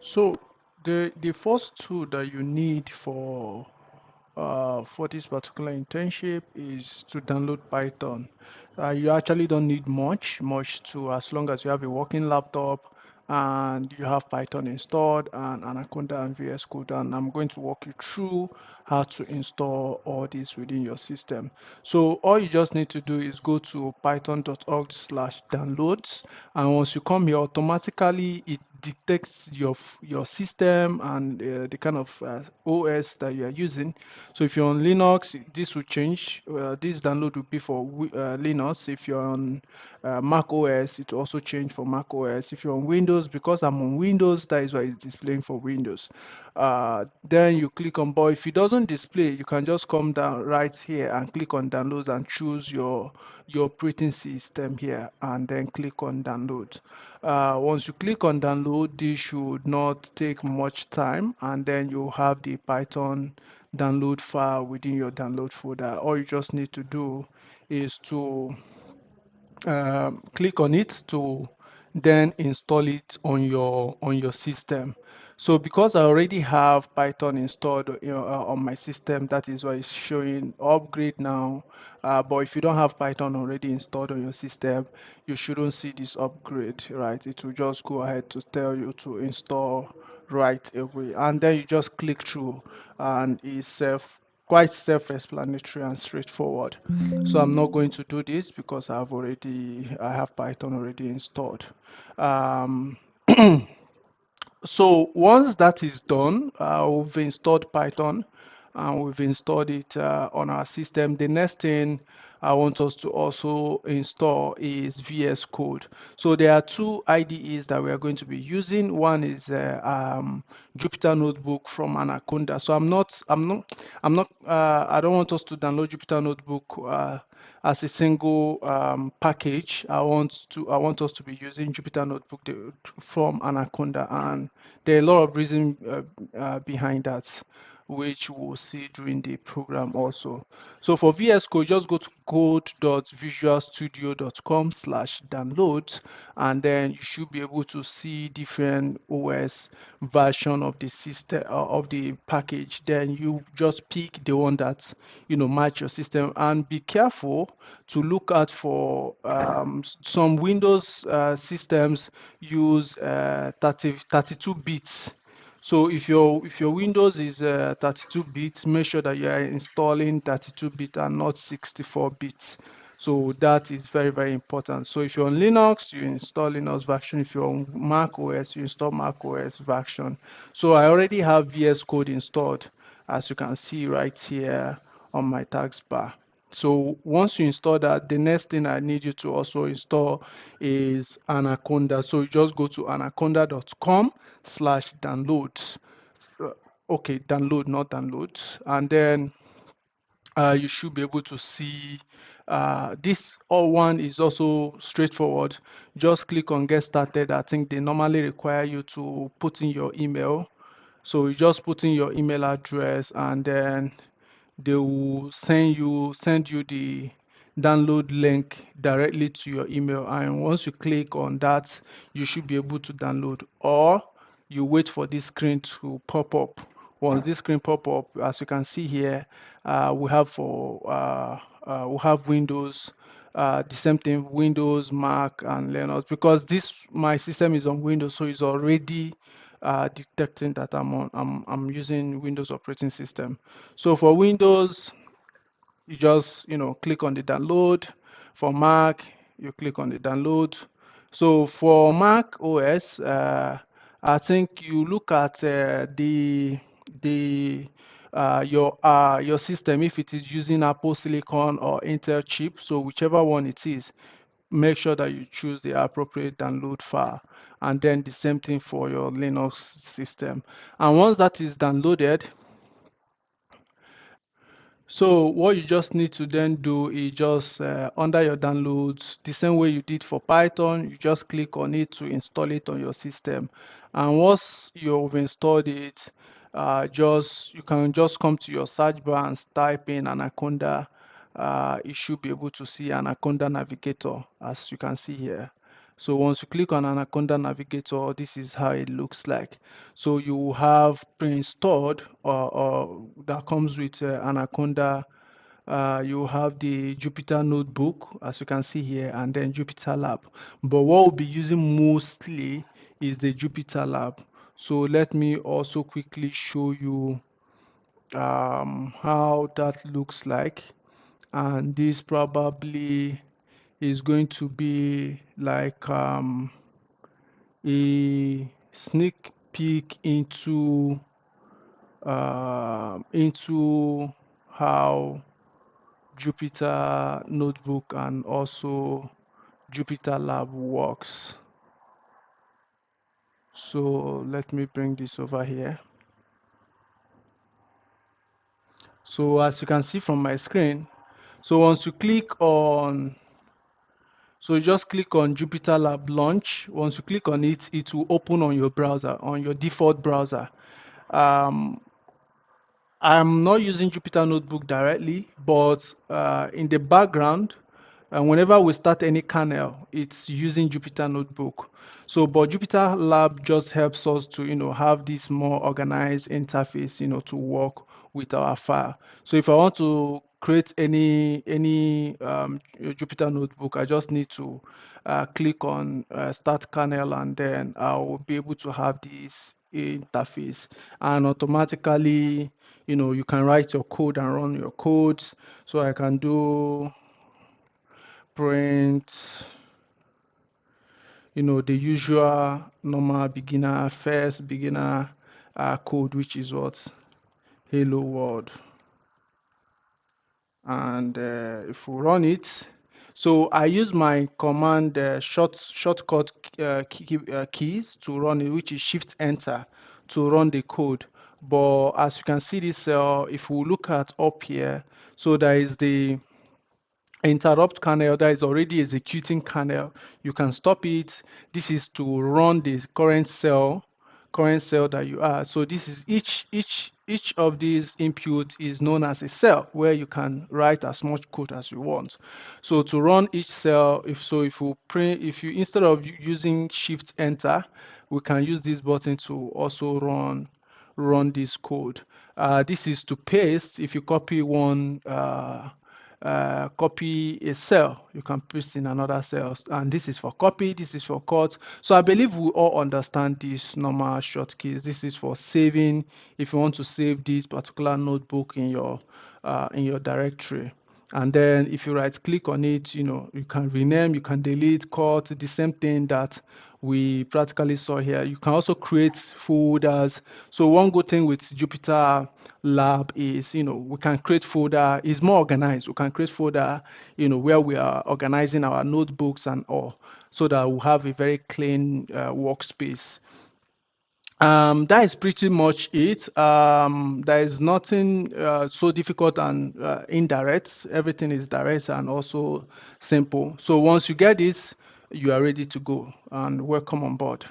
So the first tool that you need for this particular internship is to download Python. You actually don't need much to, as long as you have a working laptop and you have Python installed and Anaconda and VS Code. And I'm going to walk you through how to install all this within your system. So all you just need to do is go to python.org/downloads, and once you come here, automatically it detects your system and the kind of OS that you are using. So if you're on Linux, this will change. This download will be for Linux. If you're on Mac OS, it will also change for Mac OS. If you're on Windows, because I'm on Windows, that is why it's displaying for Windows. Then you click on, but if it doesn't display, you can just come down right here and click on downloads and choose your operating system here, and then click on download. Once you click on download, this should not take much time, and then you have the Python download file within your download folder. All you just need to do is to click on it to then install it on your system. So because I already have Python installed, on my system, that is why it's showing upgrade now. But if you don't have Python already installed on your system, you shouldn't see this upgrade, right? It will just go ahead to tell you to install right away, and then you just click through, and it's quite self-explanatory and straightforward. So I'm not going to do this because I have Python already installed. Um, so once that is done, we've installed Python and we've installed it on our system. The next thing I want us to also install is VS Code. So there are two IDEs that we are going to be using. One is Jupyter Notebook from Anaconda. So I don't want us to download Jupyter Notebook as a single package. I want us to be using Jupyter Notebook from Anaconda, and there are a lot of reasons behind that, which we'll see during the program also. So for VS Code, just go to code.visualstudio.com/downloads, and then you should be able to see different OS version of the system of the package. Then you just pick the one that match your system, and be careful to look out for some Windows systems use 32 bits. So if your Windows is 32 bits, make sure that you are installing 32 bit and not 64 bits. So that is very, very important. So if you're on Linux, you install Linux version. If you're on Mac OS, you install Mac OS version. So I already have VS Code installed, as you can see right here on my taskbar. So once you install that, the next thing I need you to also install is Anaconda. So you just go to anaconda.com/downloads. Okay, download, not downloads. And then you should be able to see this all one is also straightforward. Just click on get started. I think they normally require you to put in your email. So you just put in your email address, and then they will send you the download link directly to your email, and once you click on that, you should be able to download, or you wait for this screen to pop up. Once this screen pop up, as you can see here, we have Windows, the same thing, Windows, Mac, and Linux. Because my system is on Windows, so it's already detecting that I'm using Windows operating system. So for Windows, you just click on the download. For Mac, you click on the download. So for Mac OS, I think you look at the your system, if it is using Apple Silicon or Intel chip. So whichever one it is, make sure that you choose the appropriate download file, and then the same thing for your Linux system. And once that is downloaded, so what you just need to then do is just under your downloads, the same way you did for Python, you just click on it to install it on your system. And once you've installed it, you can just come to your search bar and type in Anaconda. You should be able to see Anaconda Navigator, as you can see here. So once you click on Anaconda Navigator, this is how it looks like. So you have pre-installed or that comes with Anaconda. You have the Jupyter Notebook, as you can see here, and then Jupyter Lab. But what we'll be using mostly is the Jupyter Lab. So let me also quickly show you how that looks like. And this probably is going to be like a sneak peek into how Jupyter Notebook and also Jupyter Lab works. So let me bring this over here. So as you can see from my screen, so once you click on, so just click on Jupyter Lab Launch. Once you click on it, it will open on your browser, on your default browser. Um, I'm not using Jupyter Notebook directly, but in the background, whenever we start any kernel, it's using Jupyter Notebook. So, but Jupyter Lab just helps us to, have this more organized interface, to work with our file. So, if I want to create any Jupyter Notebook, I just need to click on Start Kernel, and then I will be able to have this interface, and automatically, you can write your code and run your codes. So I can do print, the usual normal beginner, first beginner code, which is what? Hello world. And if we run it, so I use my command shortcut keys to run it, which is Shift Enter to run the code. But as you can see this cell, if we look at up here, so there is the interrupt kernel that is already executing kernel. You can stop it. This is to run the current cell that you are. So this is each of these inputs is known as a cell where you can write as much code as you want. So to run each cell, if you instead of using Shift Enter, we can use this button to also run this code. This is to paste. If you copy one copy a cell, you can paste in another cell, and this is for copy, this is for cut. So I believe we all understand these normal shortcuts. This is for saving, if you want to save this particular notebook in your directory. And then if you right click on it, you can rename, you can delete, cut, the same thing that we practically saw here. You can also create folders. So one good thing with Jupyter Lab is, we can create folder, it's more organized. We can create folder, where we are organizing our notebooks and all, so that we have a very clean workspace. That is pretty much it. There is nothing so difficult and indirect. Everything is direct and also simple. So once you get this, you are ready to go, and welcome on board.